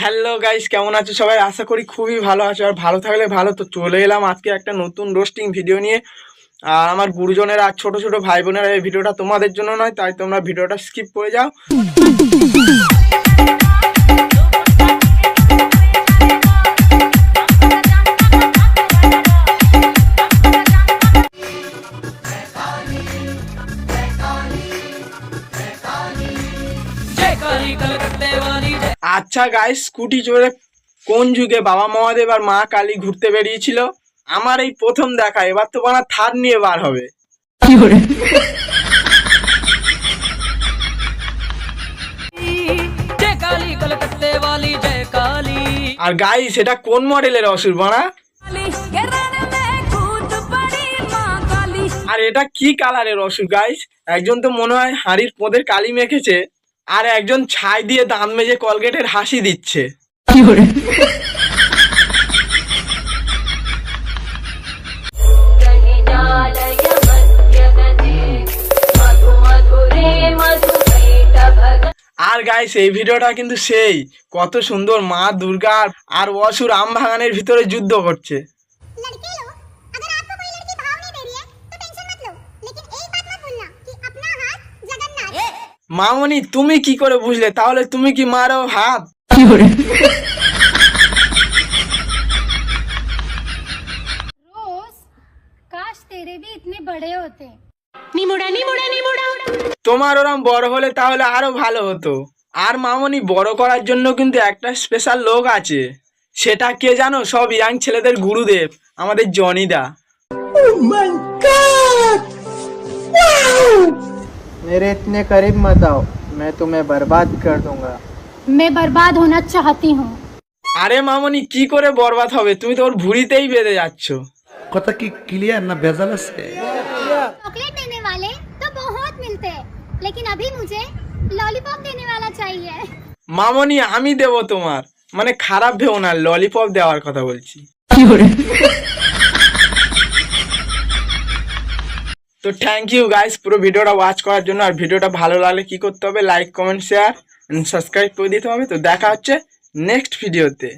Hello guys, কেমন আছো সবাই? আশা করি খুবই ভালো আছো। আর ভালো থাকলে ভালো। তো চলে এলাম আজকে একটা নতুন রোস্টিং ভিডিও নিয়ে। আর আমার গুরুজনেরা আর ছোট ছোট ভাই বোনেরা, এই ভিডিওটা তোমাদের জন্য নয়, তাই তোমরা ভিডিওটা স্কিপ করে যাও। আচ্ছা গাইস, স্কুটি চড়ে কোন যুগে বাবা মহাদেব আর মা কালী ঘুরতে বেরিয়েছিল? আমার এই প্রথম দেখা। এবার তো বানা থার নিয়ে বার হবে। আর গাইস, এটা কোন মডেলের অসুর বানা? আর এটা কি কালারের অসুর গাইস? একজন তো মনে হয় হাঁড়ির পোদের কালি মেখেছে, আর একজন ছাই দিয়ে দাঁত মেজে কলগেটের হাসি দিচ্ছে। আর গাইস, এই ভিডিওটা কিন্তু সেই কত সুন্দর, মা দুর্গা আর অসুর আম বাগানের ভিতরে যুদ্ধ করছে। মামনি, তুমি কি করে বুঝলে? তাহলে তুমি কি মারো হাত? रोज काश तेरे भी इतने बड़े होते। তোমার ওরম বড় হলে তাহলে আরো ভালো হতো। আর মামনি, বড় করার জন্য কিন্তু একটা স্পেশাল লোক আছে। সেটা কে জানো? সব ইয়াং ছেলেদের গুরুদেব, আমাদের জনিদা। मेरे इतने करीब मत आओ, मैं तुम्हें बर्बाद कर दूंगा। मैं बर्बाद होना चाहती हूँ। আরে মামনি, কি করে বরবাদ হবে? তুমি তো ওর ভুঁড়িতেই বেঁধে যাচ্ছ। কথা কি ক্লিয়ার না ভেজাল আছে? चॉकलेट देने वाले तो बहुत मिलते हैं, लेकिन अभी मुझे लॉलीपॉप देने वाला चाहिए। মামনি, আমি দেব তোমার, মানে খারাপ ভেও না, ললিপপ দেওয়ার কথা বলছি। তো থ্যাংক ইউ গাইস পুরো ভিডিওটা ওয়াচ করার জন্য। আর ভিডিওটা ভালো লাগলে কি করতে হবে? লাইক, কমেন্ট, শেয়ার, সাবস্ক্রাইব করে দিতে হবে। তো দেখা হচ্ছে নেক্সট ভিডিওতে।